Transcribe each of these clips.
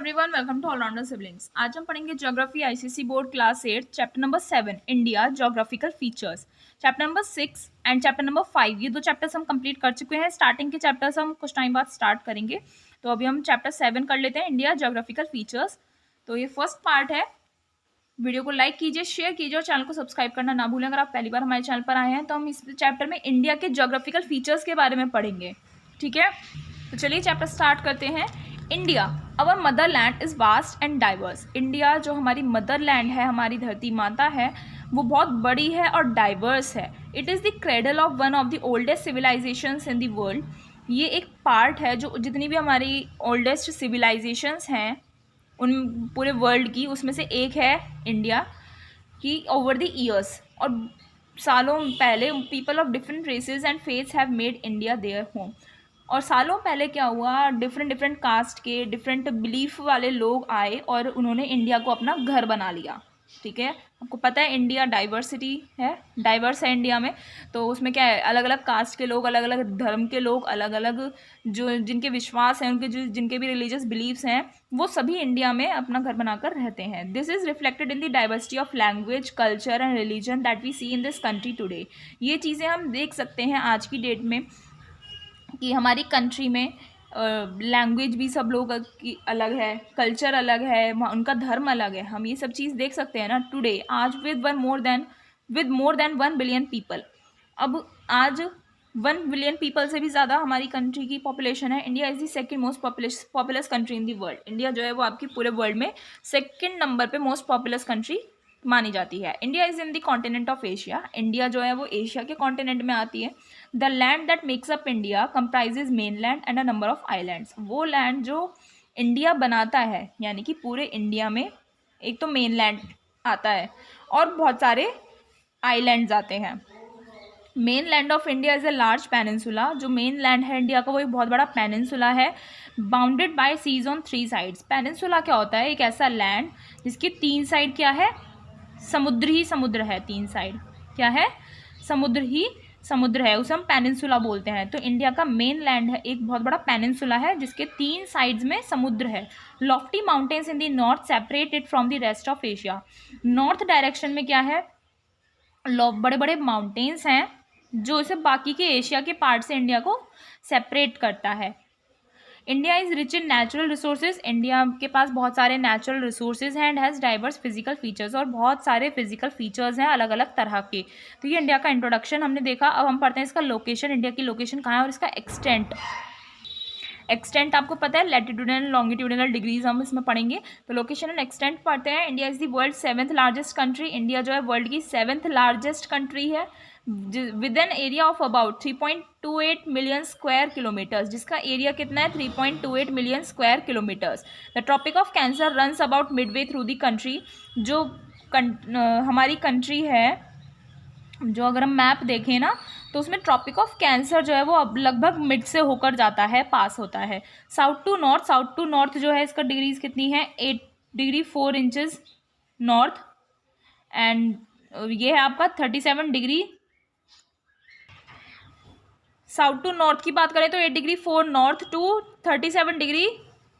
Everyone, welcome to Allrounder Siblings. आज हम पढ़ेंगे geography ICSE board class 8 chapter number 7 India geographical features. Chapter number 6 and chapter number 5 ये दो chapters हम complete कर चुके हैं। स्टार्टिंग के चैप्टर्स हम कुछ टाइम बाद स्टार्ट करेंगे। तो अभी हम चैप्टर 7 कर लेते हैं, इंडिया ज्योग्राफिकल फीचर्स। तो ये फर्स्ट पार्ट है। वीडियो को लाइक कीजिए, शेयर कीजिए और चैनल को सब्सक्राइब करना ना भूलें। अगर आप पहली बार हमारे चैनल पर आए हैं तो हम इस चैप्टर में इंडिया के ज्योग्राफिकल फीचर्स के बारे में पढ़ेंगे। ठीक है, तो चलिए चैप्टर स्टार्ट करते हैं। India our mother land is vast and diverse. India जो हमारी मदर लैंड है, हमारी धरती माता है, वो बहुत बड़ी है और डाइवर्स है। It is the cradle of one of the oldest civilizations in the world. ये एक पार्ट है जो जितनी भी हमारी ओल्डेस्ट सिविलाइजेशंस हैं उन पूरे वर्ल्ड की, उसमें से एक है इंडिया की। ओवर द ईयर्स और सालों पहले people of different races and faiths have made India their home. और सालों पहले क्या हुआ, डिफरेंट कास्ट के डिफरेंट बिलीफ वाले लोग आए और उन्होंने इंडिया को अपना घर बना लिया। ठीक है, आपको पता है इंडिया डाइवर्सिटी है, डाइवर्स है इंडिया में। तो उसमें क्या है, अलग अलग कास्ट के लोग, अलग अलग धर्म के लोग, अलग अलग जो जिनके विश्वास हैं, उनके जो जिनके भी रिलीजियस बिलीव्स हैं, वो सभी इंडिया में अपना घर बनाकर रहते हैं। This is reflected in the diversity of language, culture and religion that we see in this country today. ये चीज़ें हम देख सकते हैं आज की डेट में कि हमारी कंट्री में लैंग्वेज भी सब लोग की अलग है, कल्चर अलग है, उनका धर्म अलग है। हम ये सब चीज़ देख सकते हैं ना टुडे, आज with more than 1 billion people. अब आज 1 बिलियन पीपल से भी ज़्यादा हमारी कंट्री की पॉपुलेशन है। India is the second most populous country in the world. India जो है वो आपकी पूरे वर्ल्ड में सेकंड नंबर पे मोस्ट पॉपुलस कंट्री मानी जाती है। India is in the continent of Asia. India जो है वो एशिया के कॉन्टिनेंट में आती है। The land that makes up India comprises main land and a number of islands. वो लैंड जो इंडिया बनाता है, यानी कि पूरे इंडिया में एक तो मेन लैंड आता है और बहुत सारे आइलैंड्स आते हैं। Mainland of India is a large peninsula. जो मेन लैंड है इंडिया का वो एक बहुत बड़ा पेनिनसुला है, bounded by seas on 3 sides. Peninsula क्या होता है, एक ऐसा लैंड जिसकी 3 साइड क्या है, समुद्र ही समुद्र है। 3 साइड क्या है, समुद्र ही समुद्र है, उसे हम पेनिनसुला बोलते हैं। तो इंडिया का मेन लैंड है एक बहुत बड़ा पेनिनसुला है जिसके 3 साइड्स में समुद्र है। Lofty mountains in the north separate it from the rest of Asia. North direction में क्या है, बड़े बड़े माउंटेन्स हैं जो इसे बाकी के एशिया के पार्ट से इंडिया को सेपरेट करता है। India is rich in natural resources. India के पास बहुत सारे नेचुरल रिसोर्सेज हैं and has diverse physical features. और बहुत सारे फिजिकल फीचर्स हैं अलग अलग तरह के। तो ये इंडिया का इंट्रोडक्शन हमने देखा। अब हम पढ़ते हैं इसका लोकेशन, इंडिया की लोकेशन कहाँ है और इसका एक्सटेंट आपको पता है, लैटिट्यूडनल लॉन्गिट्यूडनल डिग्रीज हम इसमें पढ़ेंगे। तो लोकेशन एंड एक्सटेंट पढ़ते हैं। India is the world 7th largest country. India जो है वर्ल्ड की 7th लार्जेस्ट कंट्री है with an area of about 3.28 million square kilometres. जिसका एरिया कितना है, 3.28 million square kilometres. The Tropic of Cancer runs about midway through the country. जो हमारी country है, जो अगर हम मैप देखें ना तो उसमें ट्रॉपिक ऑफ कैंसर जो है वो अब लगभग मिड से होकर जाता है, पास होता है। साउथ टू नॉर्थ जो है इसका डिग्रीज कितनी है, 8 डिग्री 4 इंचज़ नॉर्थ एंड ये है आपका 37 डिग्री। साउथ टू नॉर्थ की बात करें तो 8 degree 4 north to 37 degree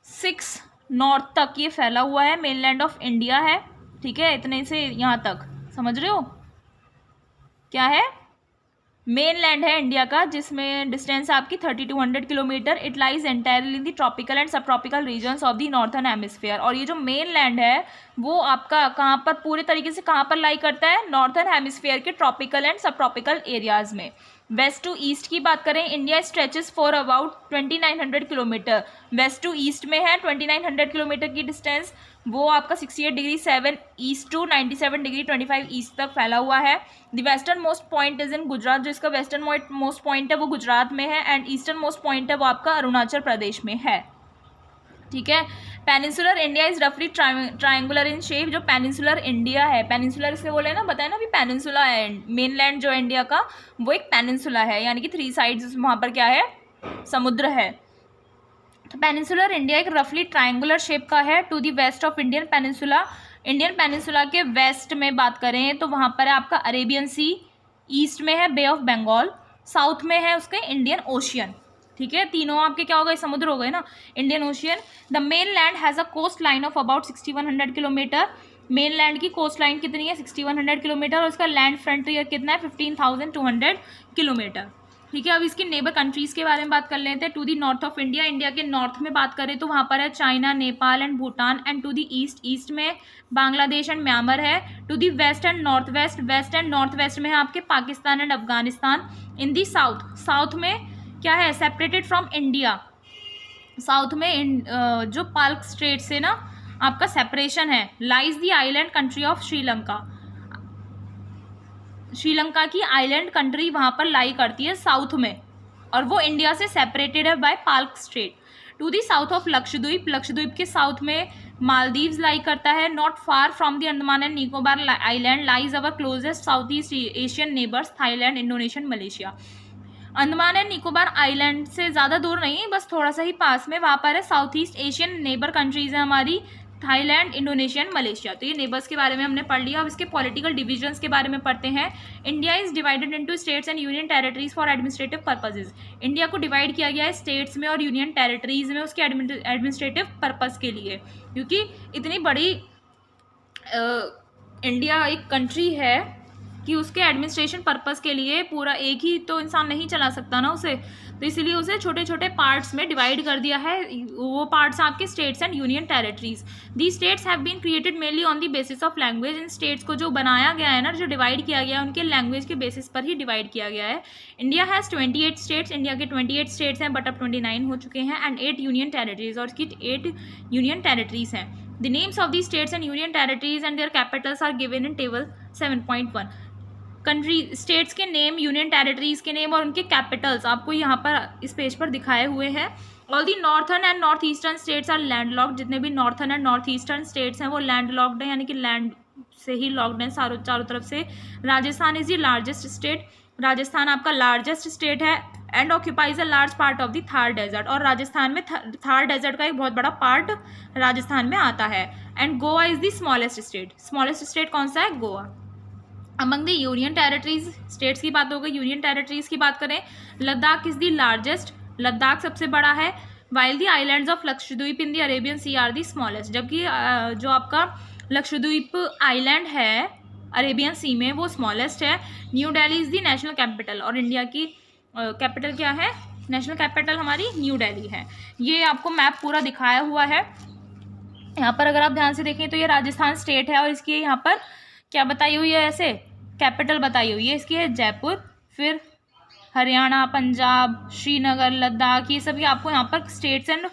6 north तक ये फैला हुआ है। मेनलैंड ऑफ इंडिया है, ठीक है, इतने से यहाँ तक, समझ रहे हो क्या है, मेन लैंड है इंडिया का, जिसमें डिस्टेंस आपकी 3200 kilometre. It lies entirely in the tropical and subtropical regions of the northern hemisphere. और ये जो मेन लैंड है वो आपका कहाँ पर पूरे तरीके से कहाँ पर लाई करता है, नॉर्थर्न हेमिस्फीयर के tropical and subtropical areas में। वेस्ट टू ईस्ट की बात करें, India stretches for about 2900 kilometre. West to east में है 2900 किलोमीटर की डिस्टेंस, वो आपका 68 degree 7 east to 97 degree 25 east तक फैला हुआ है। The westernmost point is in Gujarat. जो इसका वेस्टर्न मोस्ट पॉइंट है वो गुजरात में है एंड ईस्टर्न मोस्ट पॉइंट है वो आपका अरुणाचल प्रदेश में है। ठीक है, पेनिनसुलर इंडिया इज रफली ट्रायंगुलर इन शेप। जो पेनिनसुलर इंडिया है, पेनिनसुलर इसलिए बोले ना, बताया ना अभी पेनिनसुला है। मेनलैंड जो है इंडिया का वो एक पेनिनसुला है, यानी कि 3 साइड्स वहाँ पर क्या है, समुद्र है। तो पेनिनसुलर इंडिया एक रफली ट्रायंगुलर शेप का है। To the west of Indian peninsula, Indian peninsula के वेस्ट में बात करें तो वहाँ पर है आपका अरेबियन सी, ईस्ट में है बे ऑफ बंगाल, साउथ में है उसके इंडियन ओशियन। ठीक है, तीनों आपके क्या हो गए, समुद्र हो गए ना। Indian ocean, the mainland has a coastline of about 6100 kilometre. Mainland की कोस्ट लाइन कितनी है, 6100 किलोमीटर, और उसका लैंड फ्रंटियर कितना है, 15,200 किलोमीटर। ठीक है, अब इसकी नेबर कंट्रीज के बारे में बात कर लेते हैं। To the north of India, India के नॉर्थ में बात करें तो वहाँ पर है China, Nepal and Bhutan. And to the east, east में बांग्लादेश एंड म्यांमार है। To the west and north west, west and north west में है आपके Pakistan and Afghanistan. In the south, south में क्या है, सेपरेटेड फ्रॉम इंडिया, साउथ में जो पाल्क स्ट्रेट से ना आपका सेपरेशन है, lies the island country of Sri Lanka. Sri Lanka की आइलैंड कंट्री वहां पर लाई करती है साउथ में, और वो इंडिया से सेपरेटेड है by Palk strait. To the south of Lakshadweep, Lakshadweep के साउथ में मालदीव्स लाई करता है। Not far from the Andaman and Nicobar island lies our closest south east Asian neighbours Thailand, Indonesia, Malaysia. Andaman and Nicobar island से ज़्यादा दूर नहीं, बस थोड़ा सा ही पास में, वहाँ पर है south east Asian neighbour countries है हमारी, थाईलैंड, इंडोनेशिया, मलेशिया। तो ये नेबर्स के बारे में हमने पढ़ लिया। अब इसके पॉलिटिकल डिविजन्स के बारे में पढ़ते हैं। India is divided into states and union territories for administrative purposes. India को डिवाइड किया गया है स्टेट्स में और यूनियन टेरिटरीज में उसके एडमिनिस्ट्रेटिव पर्पज़ के लिए, क्योंकि इतनी बड़ी इंडिया एक कंट्री है कि उसके एडमिनिस्ट्रेशन पर्पस के लिए पूरा एक ही तो इंसान नहीं चला सकता ना उसे, तो इसलिए उसे छोटे छोटे पार्ट्स में डिवाइड कर दिया है। वो पार्ट्स आपके states and union territories. The states have been created mainly on the basis of language. इन स्टेट्स को जो बनाया गया है ना, जो डिवाइड किया गया है, उनके लैंग्वेज के बेसिस पर ही डिवाइड किया गया है। इंडिया हैज़ 28 स्टेट्स, इंडिया के 28 स्टेट्स हैं, बट अब 29 हो चुके हैं, एंड 8 यूनियन टेरिटरीज, और इसकी 8 यूनियन टेरिटरीज हैं। The names of the states and union territories and their capitals are given in table 7.1। Country, states के नेम, यूनियन टेरिटरीज के नेम और उनके कैपिटल्स आपको यहाँ पर इस पेज पर दिखाए हुए हैं। All the northern and north eastern states are landlocked. जितने भी northern and north eastern states हैं वो लैंडलॉक्ड हैं, यानी कि लैंड से ही लॉक्ड हैं चारों तरफ से। Rajasthan is the largest state, Rajasthan आपका लार्जेस्ट स्टेट है, and occupies a large part of the Thar desert, और राजस्थान में थार डेजर्ट का एक बहुत बड़ा पार्ट राजस्थान में आता है। And Goa is the smallest state, smallest state कौन सा है, Goa. Among the union territories, states की बात हो गई, यूनियन टेरिटरीज की बात करें, Ladakh is the largest, Ladakh सबसे बड़ा है। While the islands of Lakshadweep in the Arabian sea are the smallest, जबकि जो आपका लक्षद्वीप आइलैंड है अरेबियन सी में वो स्मॉलेस्ट है। New Delhi is the national capital, और इंडिया की कैपिटल क्या है, नेशनल कैपिटल हमारी न्यू दिल्ली है। ये आपको मैप पूरा दिखाया हुआ है यहाँ पर, अगर आप ध्यान से देखें तो ये राजस्थान स्टेट है, और इसकी यहाँ पर क्या बताई हुई है, ऐसे कैपिटल बताई हुई है इसकी है जयपुर, फिर हरियाणा, पंजाब, श्रीनगर, लद्दाख, ये सभी आपको यहाँ पर स्टेट्स एंड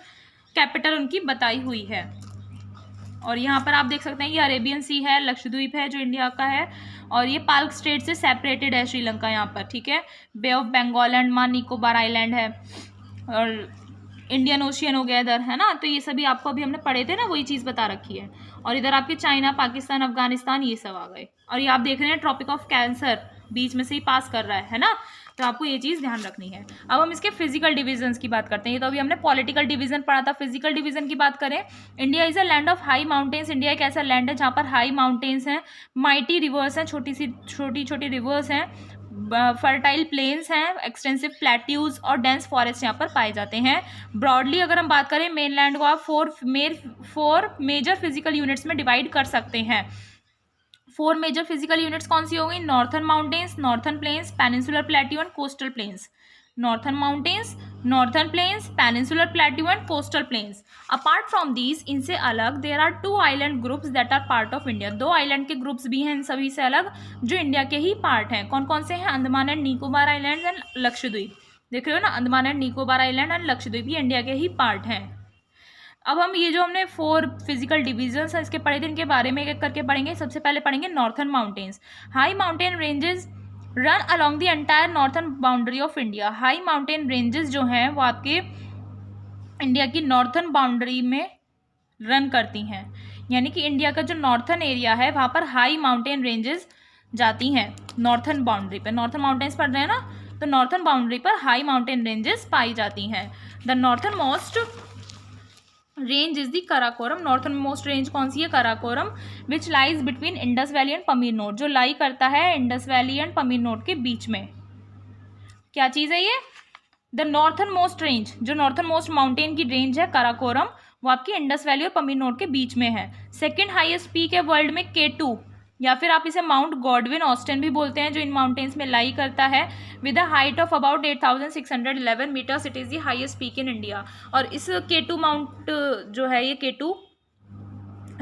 कैपिटल उनकी बताई हुई है। और यहाँ पर आप देख सकते हैं कि अरेबियन सी है, लक्षद्वीप है जो इंडिया का है, और ये पाल्क स्टेट से सेपरेटेड है श्रीलंका यहाँ पर, ठीक है। बे ऑफ बंगाल, अंडमान निकोबार आइलैंड है, और इंडियन ओशियन हो गया इधर, है ना। तो ये सभी आपको अभी हमने पढ़े थे ना, वही चीज़ बता रखी है। और इधर आपके चाइना, पाकिस्तान, अफगानिस्तान ये सब आ गए। और ये आप देख रहे हैं ट्रॉपिक ऑफ कैंसर बीच में से ही पास कर रहा है ना, तो आपको ये चीज़ ध्यान रखनी है। अब हम इसके फिजिकल डिविजन्स की बात करते हैं। ये तो अभी हमने पॉलिटिकल डिवीजन पढ़ा था। फिजिकल डिवीजन की बात करें, India is a land of high mountains, India एक ऐसा लैंड है जहाँ पर हाई माउंटेन्स हैं, माइटी रिवर्स हैं, छोटी छोटी रिवर्स हैं, फर्टाइल प्लेन्स हैं, एक्सटेंसिव प्लेट्यूज और डेंस फॉरेस्ट यहाँ पर पाए जाते हैं। ब्रॉडली अगर हम बात करें, मेनलैंड को आप फोर मेजर फिजिकल यूनिट्स में डिवाइड कर सकते हैं। 4 मेजर फिजिकल यूनिट्स कौन सी हो गई, northern mountains, northern plains, peninsular plateau and coastal plains. Northern mountains, northern plains, peninsular plateau and coastal plains. Apart from these, इनसे अलग there are 2 island groups that are part of India. 2 island के groups भी हैं इन सभी से अलग, जो India के ही पार्ट हैं। कौन कौन से हैं, Andaman and Nicobar island and Lakshadweep. देख रहे हो ना, Andaman and Nicobar island and Lakshadweep ये इंडिया के ही पार्ट हैं। अब हम ये जो हमने 4 फिजिकल डिविजन्स हैं इसके पढ़े थे, इनके बारे में एक एक करके पढ़ेंगे। सबसे पहले पढ़ेंगे northern mountains. High mountain ranges run along the entire northern boundary of India. High mountain ranges जो हैं वो आपके इंडिया की नॉर्थर्न बाउंड्री में रन करती हैं, यानी कि इंडिया का जो नॉर्थर्न एरिया है वहाँ पर हाई माउंटेन रेंजेस जाती हैं नॉर्थर्न बाउंड्री पर। नॉर्थर्न माउंटेन्स पढ़ रहे हैं ना, तो नॉर्थर्न बाउंड्री पर हाई माउंटेन रेंजेस पाई जाती हैं। The northernmost range is the Karakoram. Northernmost range कौन सी है, Karakoram, which lies between Indus valley and Pamir knot, जो लाई करता है Indus valley and Pamir knot के बीच में। क्या चीज़ है ये, द नॉर्थन मोस्ट रेंज, जो नॉर्थन मोस्ट माउंटेन की रेंज है काराकोरम, वो आपकी इंडस वैली और पमीर के बीच में है। सेकेंड हाईएस्ट पीक है वर्ल्ड में K2, या फिर आप इसे माउंट गॉडविन ऑस्टिन भी बोलते हैं, जो इन माउंटेन्स में लाई करता है with a height of about 8,611 metres. It is the highest peak in India. और इस K2 माउंट जो है, ये K2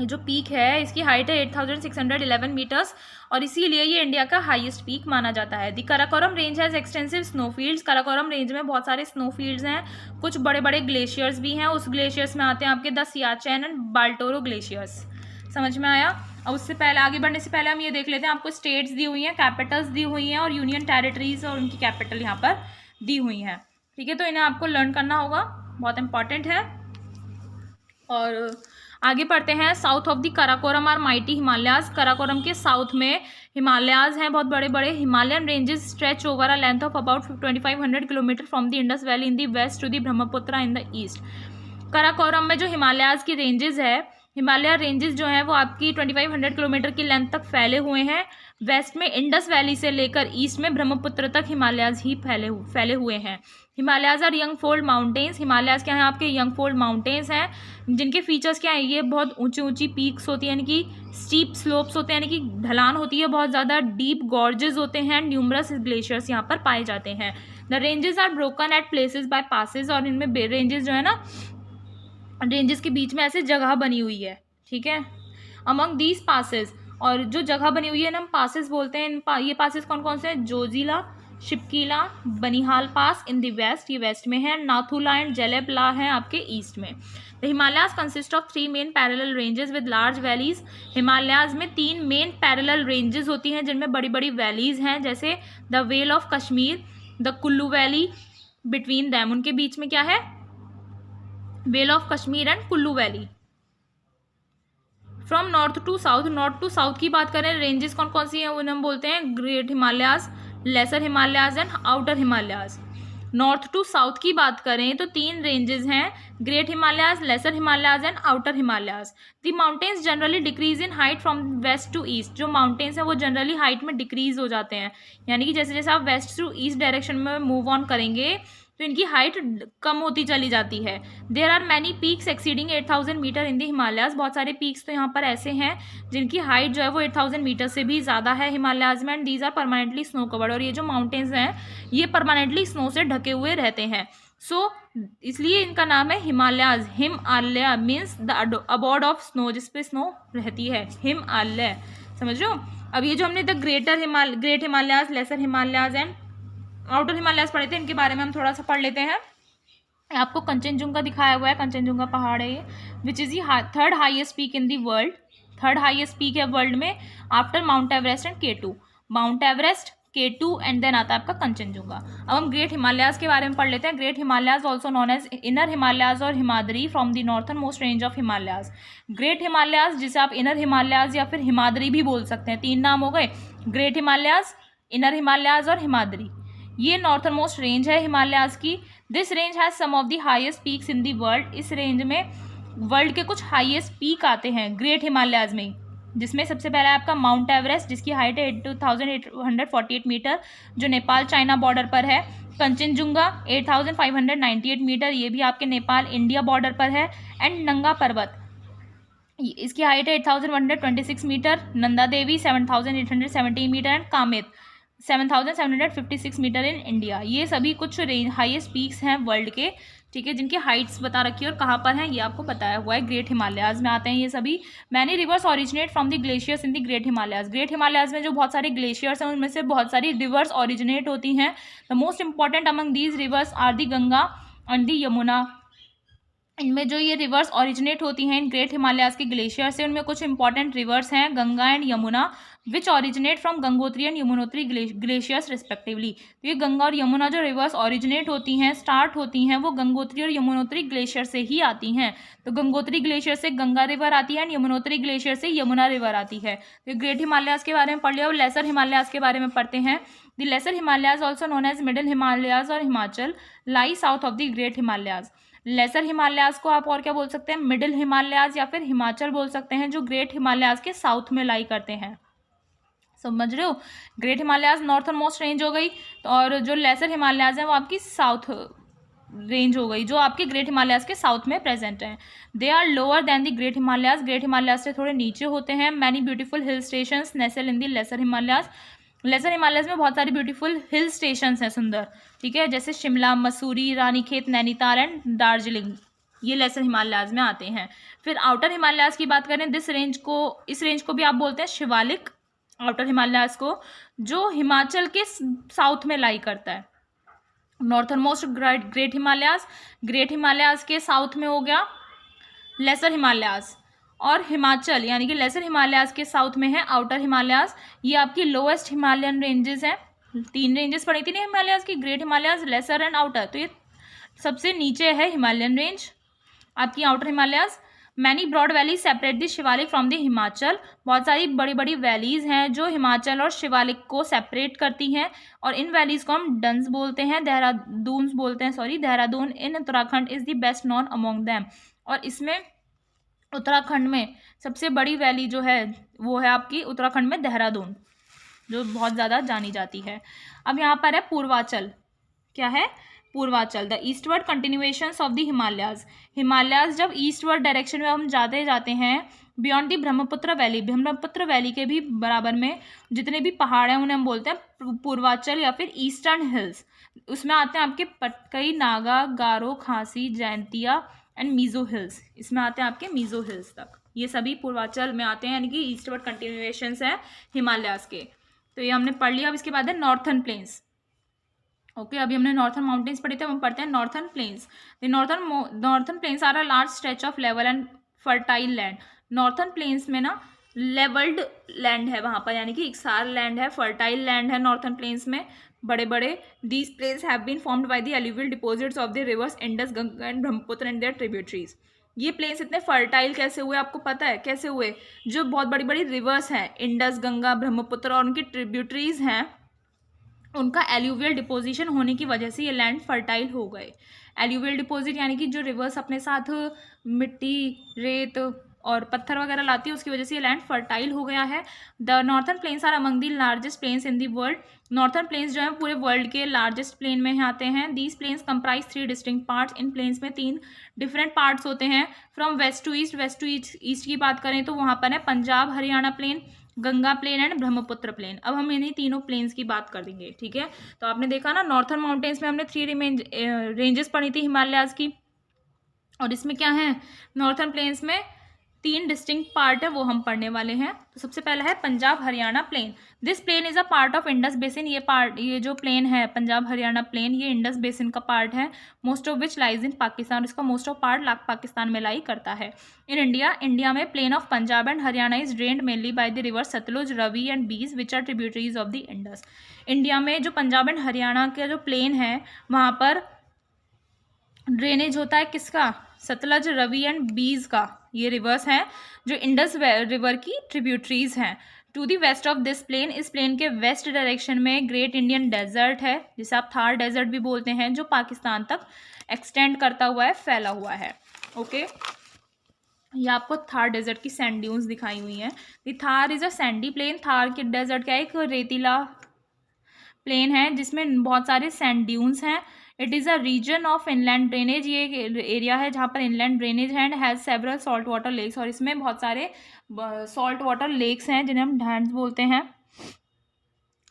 जो पीक है, इसकी हाइट है 8,611 मीटर्स, और इसीलिए ये इंडिया का हाईएस्ट पीक माना जाता है। The Karakoram range has extensive snowfields. Karakoram range में बहुत सारे स्नोफील्ड्स हैं, कुछ बड़े बड़े ग्लेशियर्स भी हैं। उस ग्लेशियर्स में आते हैं आपके the Siachen and Baltoro glaciers. समझ में आया? अब उससे पहले, आगे बढ़ने से पहले हम ये देख लेते हैं, आपको स्टेट्स दी हुई हैं, कैपिटल्स दी हुई हैं, और यूनियन टेरिटरीज और उनकी कैपिटल यहाँ पर दी हुई हैं। ठीक है, तो इन्हें आपको लर्न करना होगा, बहुत इंपॉर्टेंट है। और आगे पढ़ते हैं। South of the Karakoram are mighty Himalayas. Karakoram के साउथ में हिमालयाज हैं, बहुत बड़े बड़े। Himalayan ranges stretch over a length of about 2500 kilometre from the Indus valley in the west to the Brahmaputra in the east. Karakoram में जो हिमालयाज की रेंजेस है, हिमालय रेंजेस जो हैं वो आपकी 2500 किलोमीटर की लेंथ तक फैले हुए हैं। वेस्ट में इंडस वैली से लेकर ईस्ट में ब्रह्मपुत्र तक हिमालयाज ही फैले हुए हैं। Himalayas are young fold mountains. Himalayas क्या हैं? आपके यंग फोल्ड माउंटेन्स हैं, जिनके फीचर्स क्या हैं? ये बहुत ऊंची ऊंची पीक्स होती हैं, यानी कि स्टीप स्लोप्स होते हैं, यानी कि ढलान होती है बहुत ज़्यादा, डीप गॉर्जेस होते हैं, न्यूमरस ग्लेशियर्स यहाँ पर पाए जाते हैं। The ranges are broken at places by passes. और इनमें रेंजेस जो है ना, रेंजेस के बीच में ऐसे जगह बनी हुई है। ठीक है, अमंग दीज पासेस, और जो जगह बनी हुई है ना, हम पासेस बोलते हैं। ये पासेस कौन कौन से हैं? जोजिला, शिपकीला, बनिहाल पास इन द वेस्ट, ये वेस्ट में है। नाथुला एंड जेलेबला है आपके ईस्ट में। The Himalayas consist of 3 main parallel ranges with large valleys. Himalayas में 3 मेन पैरेलल रेंजेस होती हैं, जिनमें बड़ी बड़ी वैलीज हैं, जैसे the vale of Kashmir, the Kullu valley, between them, उनके बीच में क्या है? Vale of Kashmir and Kullu valley. From north to south, north to south की बात करें, रेंजेस कौन कौन सी हैं? उन्हें हम बोलते हैं great Himalayas, lesser Himalayas and outer Himalayas. North to south की बात करें तो 3 रेंजेस हैं, great Himalayas, lesser Himalayas and outer Himalayas. The mountains generally decrease in height from west to east. जो माउंटेन्स हैं वो जनरली हाइट में डिक्रीज हो जाते हैं, यानी कि जैसे जैसे आप वेस्ट टू ईस्ट डायरेक्शन में मूव ऑन करेंगे तो इनकी हाइट कम होती चली जाती है। There are many peaks exceeding 8,000 metre in the Himalayas. बहुत सारे पीक्स तो यहाँ पर ऐसे हैं जिनकी हाइट जो है वो 8,000 मीटर से भी ज़्यादा है हिमालयाज में। And these are permanently snow covered. और ये जो माउंटेन्स हैं ये परमानेंटली स्नो से ढके हुए रहते हैं। सो इसलिए इनका नाम है Himalayas. Himalaya means the abode of snow, जिसपे स्नो रहती है, हिमालय। समझ रहे हो? अब ये जो हमने the great Himalayas, lesser Himalayas and outer Himalayas पढ़े थे, इनके बारे में हम थोड़ा सा पढ़ लेते हैं। आपको कंचनजुंगा दिखाया हुआ है, कंचनजुंगा पहाड़ है ये, which is the 3rd highest peak in the world. 3rd highest peak है वर्ल्ड में after mount Everest and K2। Mount Everest, K2 and then आता है आपका कंचनजुंगा। अब हम ग्रेट हिमालयाज के बारे में पढ़ लेते हैं। Great Himalayas also known as inner Himalayas और Himadri from the northernmost range of Himalayas. Great Himalayas जिसे आप इनर हिमालयाज या फिर हिमाद्री भी बोल सकते हैं, 3 नाम हो गए, ग्रेट हिमालयाज, इनर हिमालयाज और हिमाद्री। ये नॉर्थन मोस्ट रेंज है हिमालयाज की। This range has some of the highest peaks in the world. इस रेंज में वर्ल्ड के कुछ हाईएस्ट पीक आते हैं ग्रेट हिमालयाज में, जिसमें सबसे पहला है आपका माउंट एवरेस्ट, जिसकी हाइट है 82,848 मीटर, जो नेपाल चाइना बॉर्डर पर है। कंचनजुंगा 8,598 मीटर, ये भी आपके नेपाल इंडिया बॉर्डर पर है। एंड नंगा पर्वत, इसकी हाइट है 8,126 metre. Nanda Devi 7,817 metre and Kamet 7,756 metre in India. ये सभी कुछ हाईएस्ट पीक्स हैं वर्ल्ड के, ठीक है, जिनकी हाइट्स बता रखी है और कहाँ पर हैं ये आपको बताया हुआ है। ग्रेट हिमालयाज में आते हैं ये सभी। Many reverse originate from the glaciers in the great Himalayas. Great Himalayas में जो बहुत सारे ग्लेशियर्स हैं उनमें से बहुत सारी रिवर्स ओरिजिनेट होती हैं। The most important among these rivers are the Ganga and the Yamuna. इनमें जो ये रिवर्स ओरिजिनेट होती हैं इन ग्रेट हिमालयाज के ग्लेशियर से, उनमें कुछ इंपॉर्टेंट रिवर्स हैं, Ganga and Yamuna, which originate from Gangotri and Yamunotri glaciers respectively. तो ये गंगा और यमुना जो रिवर्स ओरिजिनेट होती हैं, स्टार्ट होती हैं, वो गंगोत्री और यमुनोत्री ग्लेशियर से ही आती हैं। तो गंगोत्री ग्लेशियर से गंगा रिवर आती है एंड यमुनोत्री ग्लेशियर से यमुना रिवर आती है। तो ग्रेट हिमालयाज के बारे में पढ़ लिया। और लेसर हिमालयाज के बारे में पढ़ते हैं। The lesser Himalayas also known as middle Himalayas और Himachal lie south of the great Himalayas. Lesser Himalayas को आप और क्या बोल सकते हैं? मिडिल हिमालयाज या फिर हिमाचल बोल सकते हैं, जो ग्रेट हिमालयाज के साउथ में लाई करते हैं। समझ रहे हो? Great Himalayas northern most range हो गई, और जो लेसर हिमालयाज है वो आपकी साउथ रेंज हो गई, जो आपके ग्रेट हिमालयाज के साउथ में प्रेजेंट हैं। They are lower than the great Himalayas, great Himalayas से थोड़े नीचे होते हैं। Many beautiful hill stations nestle in the lesser Himalayas, lesser Himalayas में बहुत सारी ब्यूटीफुल हिल स्टेशंस हैं सुंदर, ठीक है, जैसे शिमला, मसूरी, रानीखेत, नैनीताल एंड दार्जिलिंग, ये लेसर हिमालयाज में आते हैं। फिर आउटर हिमालयाज की बात करें, इस रेंज को भी आप बोलते हैं शिवालिक, आउटर हिमालयाज को, जो हिमाचल के साउथ में लाई करता है। Northern most great Himalayas, great Himalayas के साउथ में हो गया लेसर हिमालयाज, और हिमाचल यानी कि लेसर हिमालयाज के साउथ में है आउटर हिमालयाज। ये आपकी लोएस्ट हिमालयन रेंजेस हैं, 3 रेंजेस पड़ी थी ना हिमालयाज की, great Himalayas, lesser and outer, तो ये सबसे नीचे है हिमालयन रेंज आपकी outer Himalayas. Many broad valleys separate the Shivalik from the Himachal, बहुत सारी बड़ी बड़ी वैलीज हैं जो हिमाचल और शिवालिक को सेपरेट करती हैं, और इन वैलीज को हम डंस बोलते हैं, देहरादून बोलते हैं, sorry, Dehradun in Uttarakhand is the best non among them. और इसमें उत्तराखंड में सबसे बड़ी वैली जो है वो है आपकी उत्तराखंड में देहरादून, जो बहुत ज़्यादा जानी जाती है। अब यहाँ पर है पूर्वांचल, क्या है Purvanchal, the eastward continuations of the Himalayas, Himalayas जब ईस्टवर्ड डायरेक्शन में हम जाते हैं, beyond the Brahmaputra valley, Brahmaputra valley के भी बराबर में जितने भी पहाड़ हैं उन्हें हम बोलते हैं पूर्वांचल या फिर ईस्टर्न हिल्स। उसमें आते हैं आपके पटकई, नागा, गारो, खासी, जैंतिया एंड मीजो हिल्स, इसमें आते हैं आपके मीजो हिल्स तक, ये सभी पूर्वांचल में आते हैं, यानी कि ईस्टवर्ड कंटिन्यूएशंस हैं हिमालयाज के। तो ये हमने पढ़ लिया। अब इसके बाद है नॉर्थन प्लेन्स। ओके, अभी हमने नॉर्थन माउंटेन्स पढ़े थे, हम पढ़ते हैं northern plains. The northern plains are a large stretch of level and fertile land. Northern plains में ना लेवल्ड लैंड है वहाँ पर, यानी कि इकसार लैंड है, फर्टाइल लैंड है नॉर्थन प्लेन्स में, बड़े बड़े। These plains have been formed by the alluvial deposits of the rivers Indus, Ganga and Brahmaputra and their tributaries. ये प्लेन्स इतने फर्टाइल कैसे हुए आपको पता है कैसे हुए? जो बहुत बड़ी बड़ी रिवर्स हैं, इंडस, गंगा, ब्रह्मपुत्र और उनकी ट्रिब्यूटरीज हैं, उनका एल्यूवियल डिपोजिशन होने की वजह से ये लैंड फर्टाइल हो गए। एल्यूवियल डिपॉजिट यानी कि जो रिवर्स अपने साथ मिट्टी, रेत और पत्थर वगैरह लाती है, उसकी वजह से ये लैंड फर्टाइल हो गया है। The northern plains are among the largest plains in the world. Northern plains जो है पूरे वर्ल्ड के लार्जेस्ट प्लेन में आते हैं। These plains comprise 3 distinct parts. इन प्लेन्स में 3 डिफरेंट पार्ट्स होते हैं। From west to east, west to east की बात करें तो वहाँ पर है Punjab Haryana plain, Ganga plain and Brahmaputra plain. अब हम इन्हीं तीनों प्लेन्स की बात कर देंगे, ठीक है। तो आपने देखा ना, नॉर्थन माउंटेन्स में हमने 3 रेंजेस पढ़ी थी हिमालयाज की, और इसमें क्या है, नॉर्थन प्लेन्स में 3 डिस्टिंक्ट पार्ट है, वो हम पढ़ने वाले हैं। तो सबसे पहला है Punjab Haryana plain. This plain is a part of Indus basin. ये जो प्लेन है पंजाब हरियाणा प्लेन, ये इंडस बेसिन का पार्ट है। Most of which lies in Pakistan, इसका मोस्ट ऑफ पार्ट पाकिस्तान में लाई करता है। इन इंडिया में plain of Punjab and Haryana is drained mainly by the river Sutlej, Ravi and Beas which are tributaries of the Indus. India में जो पंजाब एंड हरियाणा का जो प्लेन है वहाँ पर ड्रेनेज होता है किसका, सतलज, रवि एंड बीज का, ये रिवर्स हैं जो इंडस रिवर की ट्रिब्यूटरीज हैं। To the west of this plain, इस प्लेन के वेस्ट डायरेक्शन में ग्रेट इंडियन डेजर्ट है, जिसे आप थार डेजर्ट भी बोलते हैं, जो पाकिस्तान तक एक्सटेंड करता हुआ है, फैला हुआ है। ओके, ये आपको थार डेजर्ट की सैंड ड्यून्स दिखाई हुई हैं। The Thar is a sandy plain. Thar के डेजर्ट क्या है, एक रेतीला प्लेन है जिसमें बहुत सारे सैंड ड्यून्स हैं। It is a region of inland drainage, ये एक एरिया है जहाँ पर इनलैंड ड्रेनेज है and has several salt water lakes, और इसमें बहुत सारे सॉल्ट वाटर लेक्स हैं जिन्हें हम डैम्स बोलते हैं।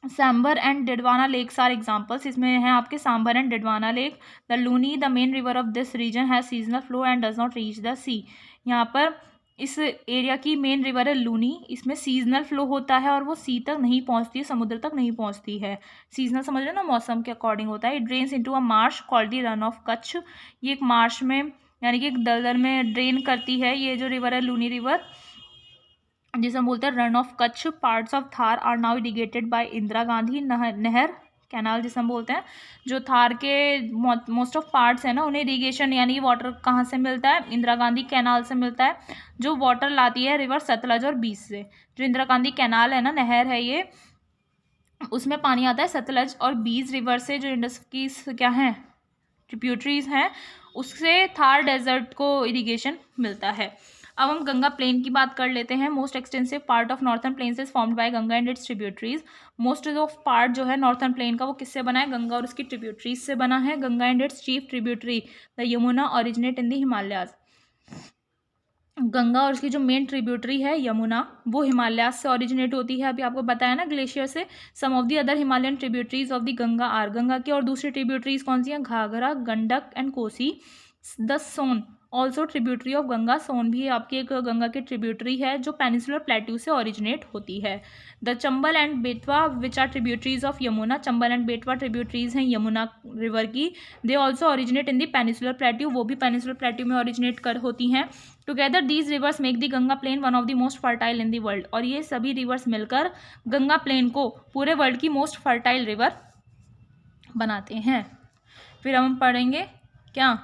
Sambhar and Didwana lakes are examples, इसमें हैं आपके Sambhar and Didwana lake. The Luni, the main river of this region, has seasonal flow and does not reach the sea. यहाँ पर इस एरिया की मेन रिवर है लूनी, इसमें सीजनल फ्लो होता है और वो सी तक नहीं पहुँचती है, समुद्र तक नहीं पहुँचती है। सीजनल समझ रहे हो ना, मौसम के अकॉर्डिंग होता है। It drains into a Marsh called the run of Kutch, ये एक मार्श में यानी कि एक दलदल में ड्रेन करती है ये जो रिवर है लूनी रिवर, जिसे हम बोलते हैं run of Kutch. Parts of Thar are now irrigated by Indira Gandhi नहर कैनाल, जिसे हम बोलते हैं। जो थार के मोस्ट ऑफ पार्ट्स है ना, उन्हें इरीगेशन यानी कि वाटर कहाँ से मिलता है, इंदिरा गांधी कैनाल से मिलता है, जो वाटर लाती है रिवर सतलज और बीज से। जो इंदिरा गांधी कैनाल है ना, नहर है ये, उसमें पानी आता है सतलज और बीज रिवर से, जो इंडस की क्या हैं ट्रिब्यूटरीज हैं, उससे थार डेजर्ट को इरीगेशन मिलता है। अब हम गंगा प्लेन की बात कर लेते हैं। Most extensive part of northern plains is formed by Ganga and its tributaries. Most of part जो है नॉर्थर्न प्लेन का वो किससे बना है? गंगा और उसकी ट्रिब्यूटरीज से बना है। Ganga and it's chief tributary the Yamuna originate in the Himalayas. Ganga और उसकी जो मेन ट्रिब्यूटरी है यमुना, वो हिमालय से ओरिजिनेट होती है। अभी आपको बताया ना ग्लेशियर से। Some of the other Himalayan tributaries of the Ganga are, Ganga की और दूसरी ट्रिब्यूटरीज कौन सी हैं? Ghaghara, Gandak and Kosi. The Son also tributary of Ganga, Son भी आपकी एक गंगा की ट्रिब्यूटरी है जो पेनिसुलर प्लेट्यू से ओरिजिनेट होती है। The Chambal and Betwa which are tributaries of Yamuna, Chambal and Betwa tributaries हैं यमुना रिवर की। They also originate in the peninsular plateau, वो भी पेनिसुलर प्लेट्यू में ओरिजिनेट कर होती हैं। Together these rivers make the Ganga plain one of the most fertile in the world, और ये सभी रिवर्स मिलकर गंगा प्लेन को पूरे वर्ल्ड की मोस्ट फर्टाइल रिवर बनाते हैं। फिर हम पढ़ेंगे क्या?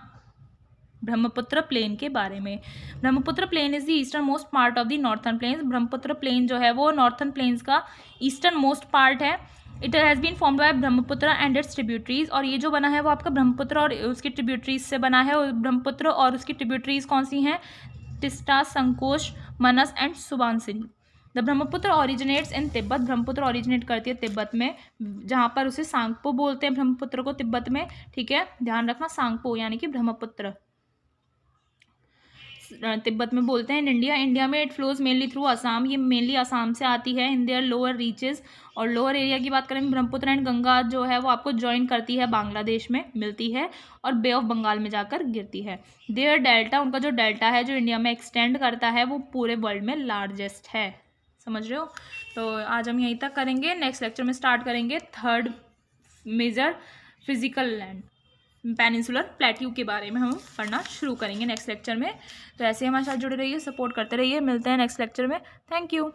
ब्रह्मपुत्र प्लेन के बारे में। Brahmaputra plain is the easternmost part of the northern plains. Brahmaputra plain जो है वो नॉर्थर्न प्लेन्स का ईस्टर्न मोस्ट पार्ट है। It has been formed by Brahmaputra and its tributaries, और ये जो बना है वो आपका ब्रह्मपुत्र और उसकी ट्रिब्यूटरीज से बना है। और ब्रह्मपुत्र और उसकी ट्रिब्यूटरीज कौन सी हैं? टिस्टा, संकोश, मनस and Subansiri. The Brahmaputra originates in Tibet, Brahmaputra originate करती है तिब्बत में, जहाँ पर उसे सांगपो बोलते हैं ब्रह्मपुत्र को तिब्बत में। ठीक है, ध्यान रखना, सांगपो यानी कि ब्रह्मपुत्र तिब्बत में बोलते हैं। इन इंडिया, इंडिया में it flows mainly through Assam, ये मेनली असम से आती है। इन देयर लोअर रीचेज, और लोअर एरिया की बात करें ब्रह्मपुत्र एंड गंगा जो है वो आपको ज्वाइन करती है, बांग्लादेश में मिलती है और बे ऑफ बंगाल में जाकर गिरती है। देयर डेल्टा, उनका जो डेल्टा है जो इंडिया में एक्सटेंड करता है वो पूरे वर्ल्ड में लार्जेस्ट है। समझ रहे हो? तो आज हम यहीं तक करेंगे। नेक्स्ट लेक्चर में स्टार्ट करेंगे third major physical land, peninsular plateau के बारे में हम पढ़ना शुरू करेंगे नेक्स्ट लेक्चर में। तो ऐसे हमारे साथ जुड़े रहिए, सपोर्ट करते रहिए। मिलते हैं नेक्स्ट लेक्चर में। Thank you.